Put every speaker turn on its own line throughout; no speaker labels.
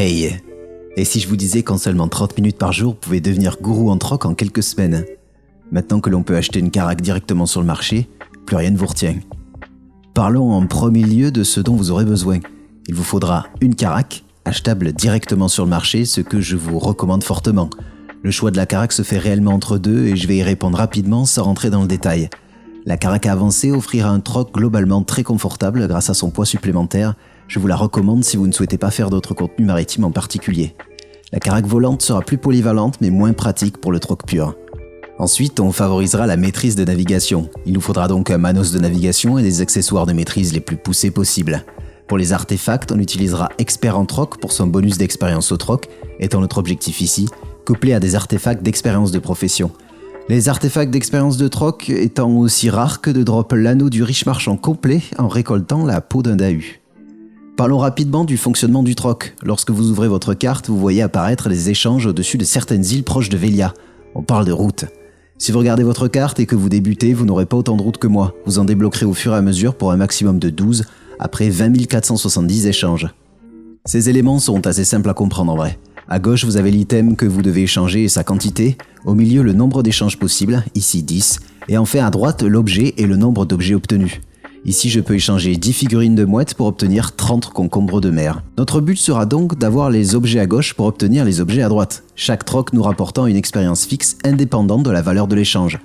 Hey! Et si je vous disais qu'en seulement 30 minutes par jour, vous pouvez devenir gourou en troc en quelques semaines? Maintenant que l'on peut acheter une caraque directement sur le marché, plus rien ne vous retient. Parlons en premier lieu de ce dont vous aurez besoin. Il vous faudra une caraque, achetable directement sur le marché, ce que je vous recommande fortement. Le choix de la caraque se fait réellement entre deux et je vais y répondre rapidement sans rentrer dans le détail. La caraque avancée offrira un troc globalement très confortable grâce à son poids supplémentaire. Je vous la recommande si vous ne souhaitez pas faire d'autres contenus maritimes en particulier. La caraque volante sera plus polyvalente mais moins pratique pour le troc pur. Ensuite, on favorisera la maîtrise de navigation. Il nous faudra donc un manos de navigation et des accessoires de maîtrise les plus poussés possibles. Pour les artefacts, on utilisera Expert en troc pour son bonus d'expérience au troc, étant notre objectif ici, couplé à des artefacts d'expérience de profession. Les artefacts d'expérience de troc étant aussi rares que de drop l'anneau du riche marchand complet en récoltant la peau d'un dahu. Parlons rapidement du fonctionnement du troc. Lorsque vous ouvrez votre carte, vous voyez apparaître des échanges au-dessus de certaines îles proches de Velia. On parle de routes. Si vous regardez votre carte et que vous débutez, vous n'aurez pas autant de routes que moi. Vous en débloquerez au fur et à mesure pour un maximum de 12, après 20 470 échanges. Ces éléments sont assez simples à comprendre en vrai. À gauche, vous avez l'item que vous devez échanger et sa quantité. Au milieu, le nombre d'échanges possibles, ici 10. Et enfin à droite, l'objet et le nombre d'objets obtenus. Ici, je peux échanger 10 figurines de mouettes pour obtenir 30 concombres de mer. Notre but sera donc d'avoir les objets à gauche pour obtenir les objets à droite, chaque troc nous rapportant une expérience fixe indépendante de la valeur de l'échange.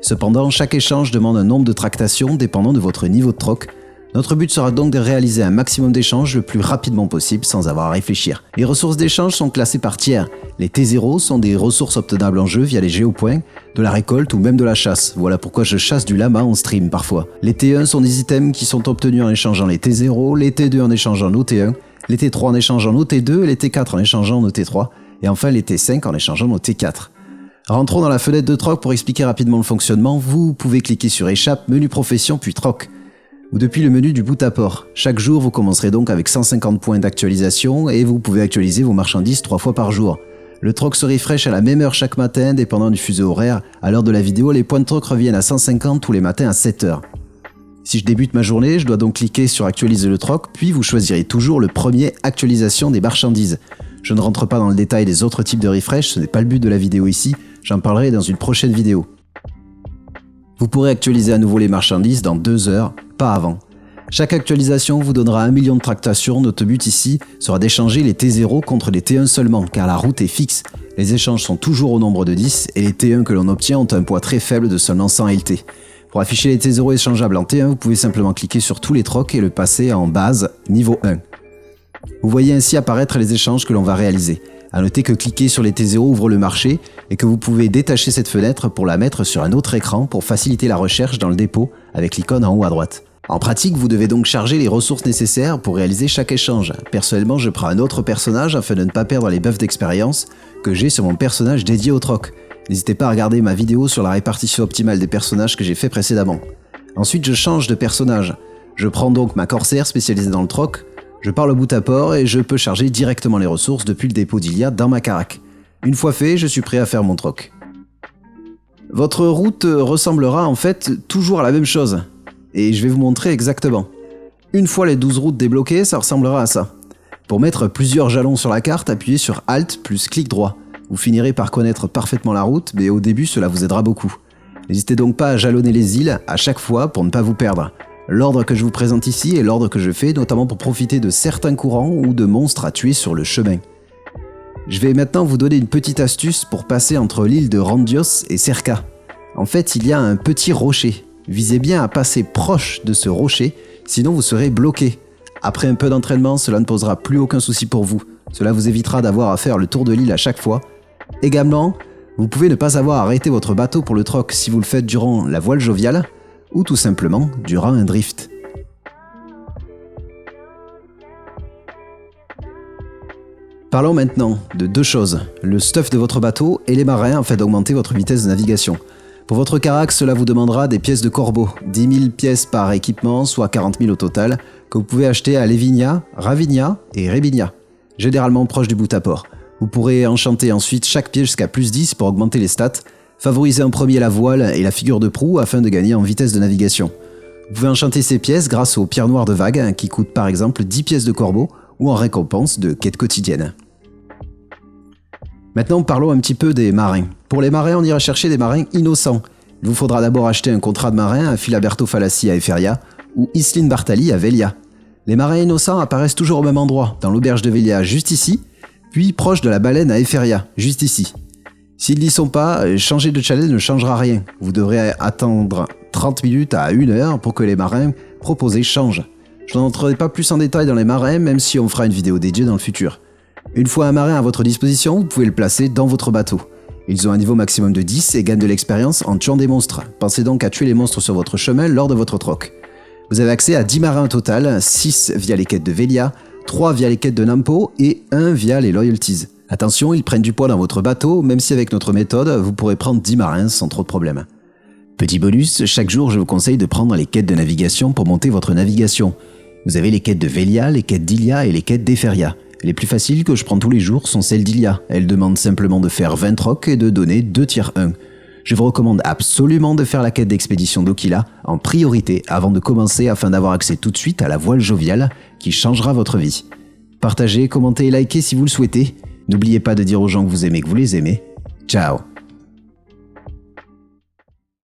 Cependant, chaque échange demande un nombre de tractations dépendant de votre niveau de troc. Notre but sera donc de réaliser un maximum d'échanges le plus rapidement possible sans avoir à réfléchir. Les ressources d'échange sont classées par tiers. Les T0 sont des ressources obtenables en jeu via les géopoints, de la récolte ou même de la chasse. Voilà pourquoi je chasse du lama en stream parfois. Les T1 sont des items qui sont obtenus en échangeant les T0, les T2 en échangeant nos T1, les T3 en échangeant nos T2, les T4 en échangeant nos T3, et enfin les T5 en échangeant nos T4. Rentrons dans la fenêtre de troc pour expliquer rapidement le fonctionnement. Vous pouvez cliquer sur échappe, menu profession puis troc. Ou depuis le menu du bout à port. Chaque jour, vous commencerez donc avec 150 points d'actualisation et vous pouvez actualiser vos marchandises 3 fois par jour. Le troc se refresh à la même heure chaque matin, dépendant du fuseau horaire. À l'heure de la vidéo, les points de troc reviennent à 150 tous les matins à 7h. Si je débute ma journée, je dois donc cliquer sur actualiser le troc, puis vous choisirez toujours le premier actualisation des marchandises. Je ne rentre pas dans le détail des autres types de refresh, ce n'est pas le but de la vidéo ici, j'en parlerai dans une prochaine vidéo. Vous pourrez actualiser à nouveau les marchandises dans 2 heures, pas avant. Chaque actualisation vous donnera 1 million de tractations. Notre but ici sera d'échanger les T0 contre les T1 seulement, car la route est fixe. Les échanges sont toujours au nombre de 10 et les T1 que l'on obtient ont un poids très faible de seulement 100 LT. Pour afficher les T0 échangeables en T1, vous pouvez simplement cliquer sur tous les trocs et le passer en base niveau 1. Vous voyez ainsi apparaître les échanges que l'on va réaliser. A noter que cliquer sur les T0 ouvre le marché et que vous pouvez détacher cette fenêtre pour la mettre sur un autre écran pour faciliter la recherche dans le dépôt avec l'icône en haut à droite. En pratique, vous devez donc charger les ressources nécessaires pour réaliser chaque échange. Personnellement, je prends un autre personnage afin de ne pas perdre les buffs d'expérience que j'ai sur mon personnage dédié au troc. N'hésitez pas à regarder ma vidéo sur la répartition optimale des personnages que j'ai fait précédemment. Ensuite, je change de personnage. Je prends donc ma corsaire spécialisée dans le troc. Je pars le bout à port et je peux charger directement les ressources depuis le dépôt d'Iliad dans ma caraque. Une fois fait, je suis prêt à faire mon troc. Votre route ressemblera en fait toujours à la même chose. Et je vais vous montrer exactement. Une fois les 12 routes débloquées, ça ressemblera à ça. Pour mettre plusieurs jalons sur la carte, appuyez sur Alt plus clic droit. Vous finirez par connaître parfaitement la route, mais au début cela vous aidera beaucoup. N'hésitez donc pas à jalonner les îles à chaque fois pour ne pas vous perdre. L'ordre que je vous présente ici est l'ordre que je fais, notamment pour profiter de certains courants ou de monstres à tuer sur le chemin. Je vais maintenant vous donner une petite astuce pour passer entre l'île de Randios et Cerca. En fait, il y a un petit rocher. Visez bien à passer proche de ce rocher, sinon vous serez bloqué. Après un peu d'entraînement, cela ne posera plus aucun souci pour vous. Cela vous évitera d'avoir à faire le tour de l'île à chaque fois. Également, vous pouvez ne pas avoir arrêté votre bateau pour le troc si vous le faites durant la voile joviale, ou tout simplement durant un drift. Parlons maintenant de 2 choses, le stuff de votre bateau et les marins afin d'augmenter votre vitesse de navigation. Pour votre caraque, cela vous demandera des pièces de corbeau, 10 000 pièces par équipement, soit 40 000 au total, que vous pouvez acheter à Levinia, Ravinia et Rebinia, généralement proche du bout à port. Vous pourrez enchanter ensuite chaque pièce jusqu'à plus 10 pour augmenter les stats, favorisez en premier la voile et la figure de proue afin de gagner en vitesse de navigation. Vous pouvez enchanter ces pièces grâce aux pierres noires de vague qui coûtent par exemple 10 pièces de corbeau ou en récompense de quêtes quotidiennes. Maintenant, parlons un petit peu des marins. Pour les marins, on ira chercher des marins innocents. Il vous faudra d'abord acheter un contrat de marin à Filaberto Falassi à Eferia ou Islin Bartali à Velia. Les marins innocents apparaissent toujours au même endroit, dans l'auberge de Velia, juste ici, puis proche de la baleine à Eferia, juste ici. S'ils n'y sont pas, changer de challenge ne changera rien. Vous devrez attendre 30 minutes à 1 heure pour que les marins proposés changent. Je n'entrerai pas plus en détail dans les marins, même si on fera une vidéo dédiée dans le futur. Une fois un marin à votre disposition, vous pouvez le placer dans votre bateau. Ils ont un niveau maximum de 10 et gagnent de l'expérience en tuant des monstres. Pensez donc à tuer les monstres sur votre chemin lors de votre troc. Vous avez accès à 10 marins au total, 6 via les quêtes de Velia, 3 via les quêtes de Nampo et 1 via les loyalties. Attention, ils prennent du poids dans votre bateau, même si avec notre méthode, vous pourrez prendre 10 marins sans trop de problèmes. Petit bonus, chaque jour je vous conseille de prendre les quêtes de navigation pour monter votre navigation. Vous avez les quêtes de Velia, les quêtes d'Ilia et les quêtes d'Eferia. Les plus faciles que je prends tous les jours sont celles d'Ilia. Elles demandent simplement de faire 20 trocs et de donner 2 tiers 1. Je vous recommande absolument de faire la quête d'expédition d'Okila en priorité avant de commencer afin d'avoir accès tout de suite à la voile joviale qui changera votre vie. Partagez, commentez et likez si vous le souhaitez. N'oubliez pas de dire aux gens que vous les aimez. Ciao!